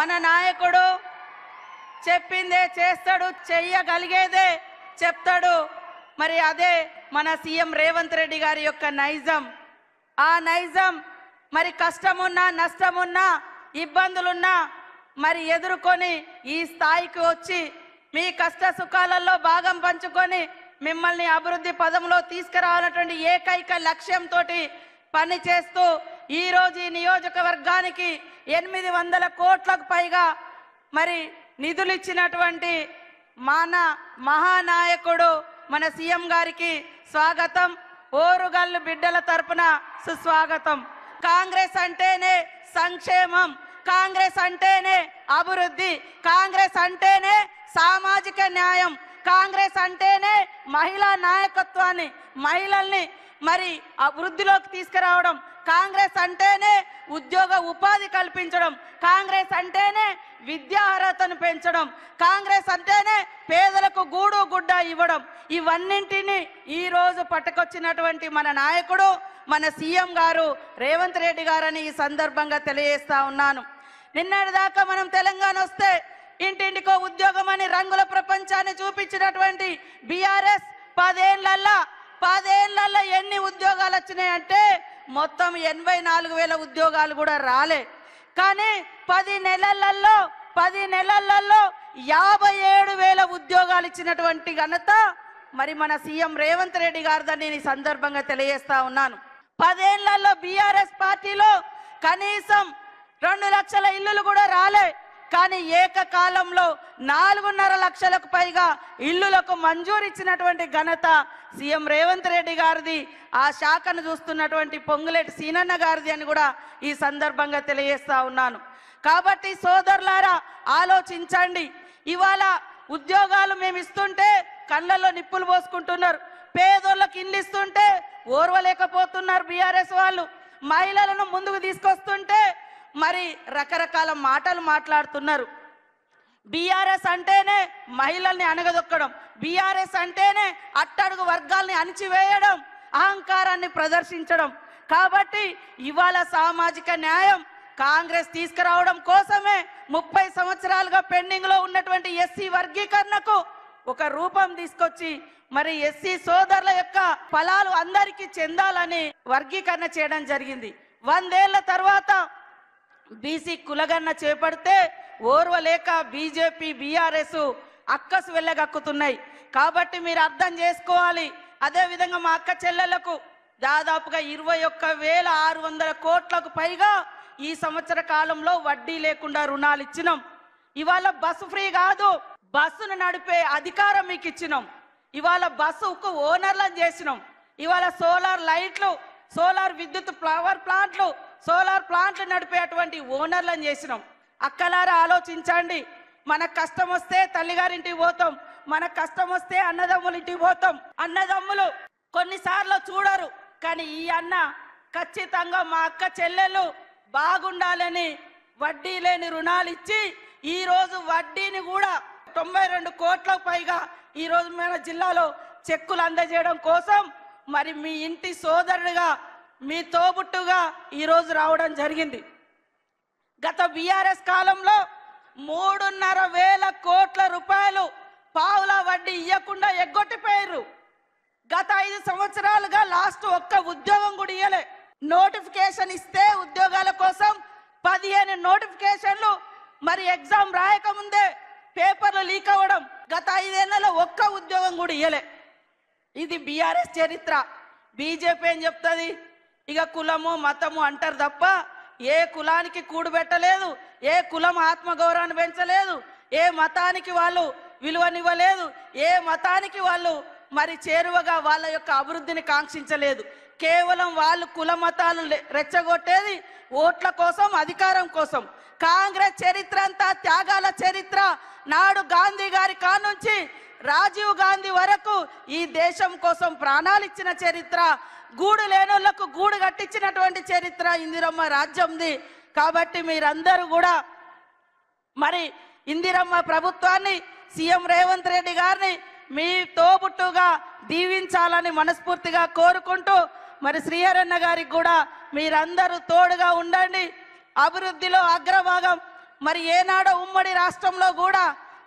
మన నాయకుడు చెప్పిందే చేస్తాడు, చెయ్యగలిగేదే చెప్తాడు. మరి అదే మన సీఎం రేవంత్ రెడ్డి గారి యొక్క నైజం. ఆ నైజం మరి కష్టమున్నా నష్టమున్నా ఇబ్బందులున్నా మరి ఎదుర్కొని ఈ స్థాయికి వచ్చి మీ కష్ట సుఖాలలో భాగం పంచుకొని మిమ్మల్ని అభివృద్ధి పదంలో తీసుకురావాలన్నటువంటి ఏకైక లక్ష్యంతో పని చేస్తూ ఈరోజు ఈ నియోజకవర్గానికి 800 కోట్లకు పైగా మరి నిధులు ఇచ్చినటువంటి మన మహానాయకుడు మన సీఎం గారికి స్వాగతం. ఓరుగల్లు బిడ్డల తరపున సుస్వాగతం. కాంగ్రెస్ అంటేనే సంక్షేమం, కాంగ్రెస్ అంటేనే అభివృద్ధి, కాంగ్రెస్ అంటేనే సామాజిక న్యాయం, కాంగ్రెస్ అంటేనే మహిళా నాయకత్వాన్ని, మహిళల్ని మరి అభివృద్ధిలోకి తీసుకురావడం, కాంగ్రెస్ అంటేనే ఉద్యోగ ఉపాధి కల్పించడం, కాంగ్రెస్ అంటేనే విద్యా అర్హతను పెంచడం, కాంగ్రెస్ అంటేనే పేదలకు గూడు గుడ్డ ఇవ్వడం. ఇవన్నింటినీ ఈరోజు పట్టుకొచ్చినటువంటి మన నాయకుడు మన సీఎం గారు రేవంత్ రెడ్డి గారని ఈ సందర్భంగా తెలియజేస్తా ఉన్నాను. నిన్నటిదాకా మనం తెలంగాణ వస్తే ఇంటింటికో ఉద్యోగం అని రంగుల ప్రపంచాన్ని చూపించినటువంటి బీఆర్ఎస్ 10 ఏళ్లలో ఎన్ని ఉద్యోగాలు వచ్చినాయంటే మొత్తం 84,000 ఉద్యోగాలు కూడా రాలే. కానీ 10 నెలలలో 57,000 ఉద్యోగాలు ఇచ్చినటువంటి ఘనత మరి మన సీఎం రేవంత్ రెడ్డి గారిదని ఈ సందర్భంగా తెలియజేస్తా ఉన్నాను. 10 ఏళ్లలో బీఆర్ఎస్ పార్టీలో కనీసం 2 లక్షల ఇల్లులు కూడా రాలే. కానీ ఏకకాలంలో 4.5 లక్షలకు పైగా ఇల్లులకు మంజూరు ఇచ్చినటువంటి ఘనత సీఎం రేవంత్ రెడ్డి గారిది. ఆ శాఖను చూస్తున్నటువంటి పొంగులేటి సీనన్న గారిది అని కూడా ఈ సందర్భంగా తెలియజేస్తా ఉన్నాను. కాబట్టి సోదరులారా ఆలోచించండి. ఇవాళ ఉద్యోగాలు మేము ఇస్తుంటే కళ్ళల్లో నిప్పులు పోసుకుంటున్నారు, పేదోళ్ళకి ఇల్లు ఇస్తుంటే ఓర్వలేకపోతున్నారు బీఆర్ఎస్ వాళ్ళు, మహిళలను ముందుకు తీసుకొస్తుంటే మరి రకరకాల మాటలు మాట్లాడుతున్నారు. బీఆర్ఎస్ అంటేనే మహిళల్ని అణగదొక్కడం, బీఆర్ఎస్ అంటేనే అట్టడుగు వర్గాల్ని అణిచివేయడం, అహంకారాన్ని ప్రదర్శించడం. కాబట్టి ఇవాళ సామాజిక న్యాయం కాంగ్రెస్ తీసుకురావడం కోసమే 30 సంవత్సరాలుగా పెండింగ్ లో ఉన్నటువంటి ఎస్సీ వర్గీకరణకు ఒక రూపం తీసుకొచ్చి మరి ఎస్సీ సోదరుల యొక్క ఫలాలు అందరికీ చెందాలని వర్గీకరణ చేయడం జరిగింది. 100 ఏళ్ల తర్వాత బీసీ కులగన్న చేపడితే ఓర్వలేక బీజేపీ బీఆర్ఎస్ అక్కసు వెళ్ళగక్కుతున్నాయి. కాబట్టి మీరు అర్థం చేసుకోవాలి. అదేవిధంగా మా అక్క చెల్లెలకు దాదాపుగా 21,600 కోట్లకు పైగా ఈ సంవత్సర కాలంలో వడ్డీ లేకుండా రుణాలు ఇచ్చినాం. ఇవాళ బస్సు ఫ్రీ కాదు, బస్సును నడిపే అధికారం మీకు ఇచ్చినాం. ఇవాళ బస్సుకు ఓనర్లను చేసినాం. ఇవాళ సోలార్ లైట్లు, సోలార్ విద్యుత్ పవర్ ప్లాంట్లు, సోలార్ ప్లాంట్లు నడిపేటువంటి ఓనర్లను చేసినాం. అక్కలారా ఆలోచించండి. మన కష్టం వస్తే తల్లిగారింటికి పోతాం, మన కష్టం వస్తే అన్నదమ్ముల ఇంటికి పోతాం. అన్నదమ్ములు కొన్నిసార్లు చూడరు, కానీ ఈ అన్న ఖచ్చితంగా మా అక్క చెల్లెలు బాగుండాలని వడ్డీ లేని రుణాలు ఇచ్చి ఈరోజు వడ్డీని కూడా 92 కోట్లకు పైగా ఈరోజు మన జిల్లాలో చెక్కులు అందజేయడం కోసం మరి మీ ఇంటి సోదరుడిగా, మీ తోబుట్టుగా ఈరోజు రావడం జరిగింది. గత బీఆర్ఎస్ కాలంలో 3,500 కోట్ల రూపాయలు పావుల వడ్డీ ఇవ్వకుండా ఎగ్గొట్టిపోయారు. గత 5 సంవత్సరాలుగా లాస్ట్ ఒక్క ఉద్యోగం కూడా ఇవ్వలే. నోటిఫికేషన్ ఇస్తే ఉద్యోగాల కోసం 15 నోటిఫికేషన్లు మరి ఎగ్జామ్ రాయకముందే పేపర్లు లీక్ అవ్వడం. గత 5 ఏళ్లలో ఒక్క ఉద్యోగం కూడా ఇవ్వలే. ఇది బీఆర్ఎస్ చరిత్ర. బీజేపీ ఏం చెప్తుంది? ఇక కులము మతము అంటారు తప్ప ఏ కులానికి కూడుబెట్టలేదు, ఏ కులం ఆత్మగౌరవాన్ని పెంచలేదు, ఏ మతానికి వాళ్ళు విలువనివ్వలేదు, ఏ మతానికి వాళ్ళు మరి చేరువగా వాళ్ళ యొక్క అభివృద్ధిని కాంక్షించలేదు. కేవలం వాళ్ళు కుల మతాలు రెచ్చగొట్టేది ఓట్ల కోసం, అధికారం కోసం. కాంగ్రెస్ చరిత్ర అంతా త్యాగాల చరిత్ర. నాడు గాంధీ గారి కానుంచి రాజీవ్ గాంధీ వరకు ఈ దేశం కోసం ప్రాణాలు ఇచ్చిన చరిత్ర, గూడు లేనోళ్లకు గూడు కట్టించినటువంటి చరిత్ర ఇందిరమ్మ రాజ్యంది. కాబట్టి మీరందరూ కూడా మరి ఇందిరమ్మ ప్రభుత్వాన్ని, సీఎం రేవంత్ రెడ్డి గారిని మీ తోబుట్టుగా దీవించాలని మనస్ఫూర్తిగా కోరుకుంటూ మరి శ్రీహరన్న గారికి కూడా మీరందరూ తోడుగా ఉండండి. అభివృద్ధిలో అగ్రభాగం మరి ఏనాడో ఉమ్మడి రాష్ట్రంలో కూడా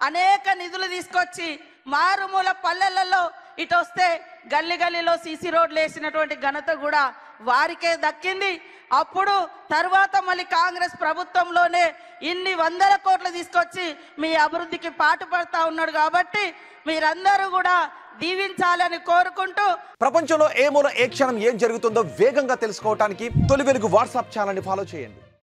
అనేక నిధులు తీసుకొచ్చి మారుమూల పల్లెలలో ఇటు వస్తే గల్లీ గల్లీలో సీసీ రోడ్లు వేసినటువంటి ఘనత కూడా వారికే దక్కింది. అప్పుడు తర్వాత మళ్ళీ కాంగ్రెస్ ప్రభుత్వంలోనే ఇన్ని వందల కోట్లు తీసుకొచ్చి మీ అభివృద్ధికి పాటుపడతా ఉన్నాడు. కాబట్టి మీరందరూ కూడా దీవించాలని కోరుకుంటూ, ప్రపంచంలో ఏ మూల ఏ క్షణం ఏం జరుగుతుందో వేగంగా తెలుసుకోవడానికి తొలి వెలుగు వాట్సాప్ ఛానల్ని ఫాలో చేయండి.